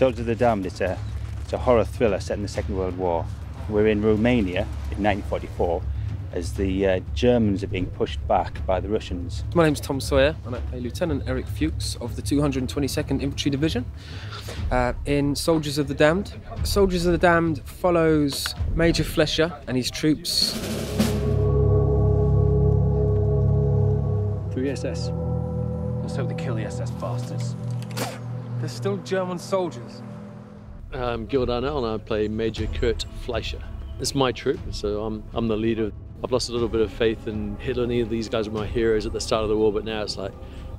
Soldiers of the Damned, it's a horror thriller set in the Second World War. We're in Romania in 1944 as the Germans are being pushed back by the Russians. My name's Tom Sawyer and I play Lieutenant Eric Fuchs of the 222nd Infantry Division in Soldiers of the Damned. Soldiers of the Damned follows Major Flesher and his troops through the SS. Let's hope they kill the SS bastards. They're still German soldiers. I'm Gil Darnell and I play Major Kurt Fleischer. It's my troop, so I'm the leader. I've lost a little bit of faith in Hitler and these guys were my heroes at the start of the war, but now it's like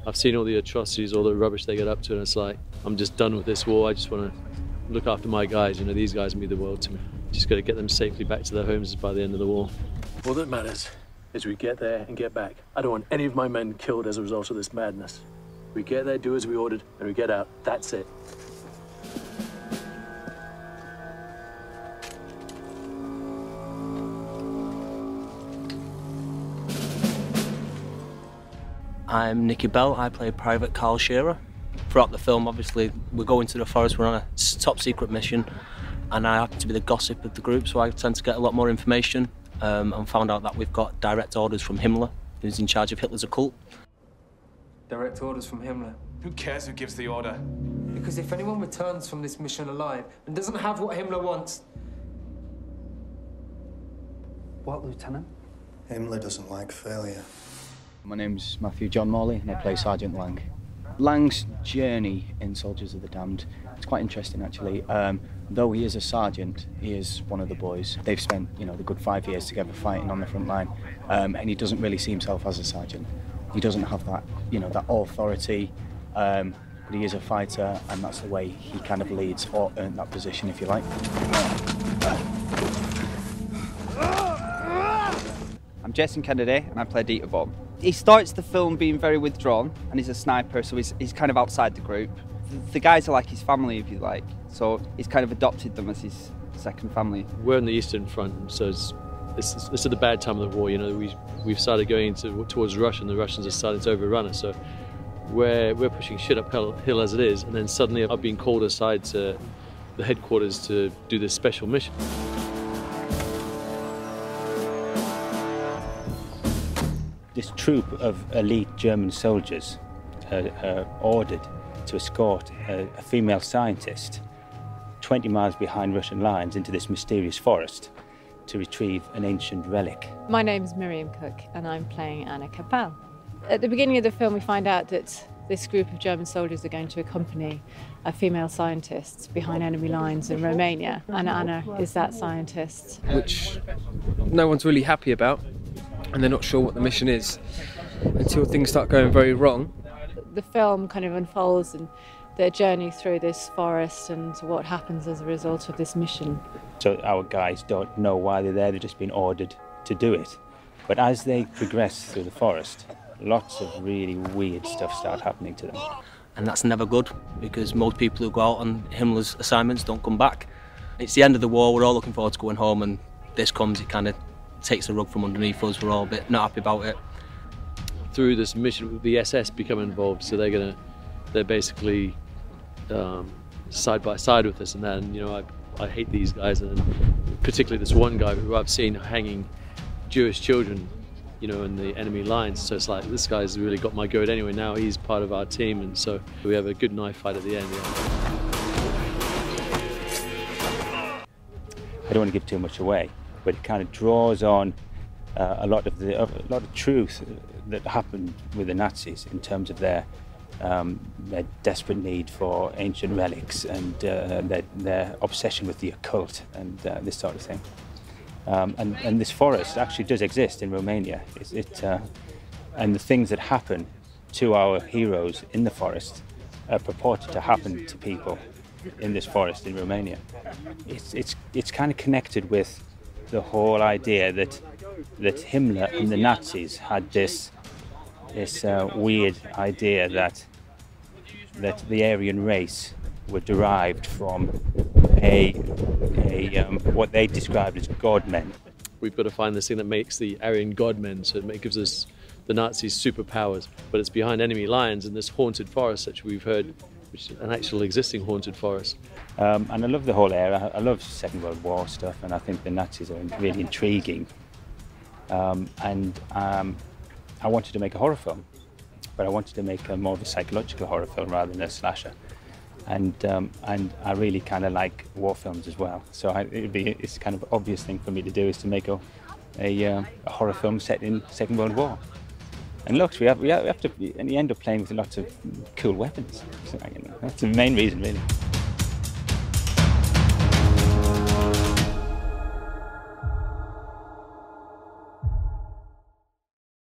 I've seen all the atrocities, all the rubbish they get up to, and it's like I'm just done with this war. I just want to look after my guys. You know, these guys mean the world to me. Just got to get them safely back to their homes by the end of the war. All that matters is we get there and get back. I don't want any of my men killed as a result of this madness. We get there, do as we ordered, and we get out. That's it. I'm Nicky Bell, I play Private Carl Shearer. Throughout the film, obviously, we're going to the forest, we're on a top secret mission, and I happen to be the gossip of the group, so I tend to get a lot more information, and found out that we've got direct orders from Himmler, who's in charge of Hitler's occult. Direct orders from Himmler. Who cares who gives the order? Because if anyone returns from this mission alive and doesn't have what Himmler wants... What, Lieutenant? Himmler doesn't like failure. My name's Matthew John Morley and I play Sergeant Lang. Lang's journey in Soldiers of the Damned, it's quite interesting actually. Though he is a sergeant, he is one of the boys. They've spent, you know, the good 5 years together fighting on the front line, and he doesn't really see himself as a sergeant. He doesn't have that, you know, that authority, but he is a fighter, and that's the way he kind of leads or earned that position, if you like. I'm Jason Kennedy and I play Dieter Bob. He starts the film being very withdrawn and he's a sniper, so he's kind of outside the group. The guys are like his family, if you like, so he's kind of adopted them as his second family. We're on the Eastern Front, so it's at the bad time of the war. You know, we've started going towards Russia, and the Russians are starting to overrun us. So we're pushing shit uphill as it is, and then suddenly I've been called aside to the headquarters to do this special mission. This troop of elite German soldiers are ordered to escort a female scientist 20 miles behind Russian lines into this mysterious forest to retrieve an ancient relic. My name's Miriam Cook and I'm playing Anna Kapal. At the beginning of the film we find out that this group of German soldiers are going to accompany a female scientist behind enemy lines in Romania, and Anna is that scientist. Which no one's really happy about, and they're not sure what the mission is until things start going very wrong. The film kind of unfolds and their journey through this forest and what happens as a result of this mission. So our guys don't know why they're there, they've just been ordered to do it. But as they progress through the forest, lots of really weird stuff start happening to them. And that's never good, because most people who go out on Himmler's assignments don't come back. It's the end of the war, we're all looking forward to going home, and this comes, it kind of takes the rug from underneath us, we're all a bit not happy about it. Through this mission, the SS become involved, so they're basically side by side with us, and then, you know, I hate these guys, and particularly this one guy who I've seen hanging Jewish children, you know, in the enemy lines. So it's like, this guy's really got my goat anyway. Now he's part of our team, and so we have a good knife fight at the end. Yeah. I don't want to give too much away, but it kind of draws on a lot of truth that happened with the Nazis in terms of their desperate need for ancient relics and their obsession with the occult and this sort of thing. And this forest actually does exist in Romania. And the things that happen to our heroes in the forest are purported to happen to people in this forest in Romania. It's kind of connected with the whole idea that Himmler and the Nazis had this weird idea that the Aryan race were derived from what they described as godmen. We've got to find this thing that makes the Aryan godmen, so it gives us the Nazis superpowers, but it's behind enemy lines in this haunted forest, which we've heard which is an actual existing haunted forest. And I love the whole era. I love Second World War stuff, and I think the Nazis are really intriguing. I wanted to make a horror film, but I wanted to make more of a psychological horror film rather than a slasher. And I really kind of like war films as well. So it's kind of obvious thing for me to do is to make a horror film set in Second World War. And looks, we have to, and you end up playing with lots of cool weapons. So, that's the main reason, really.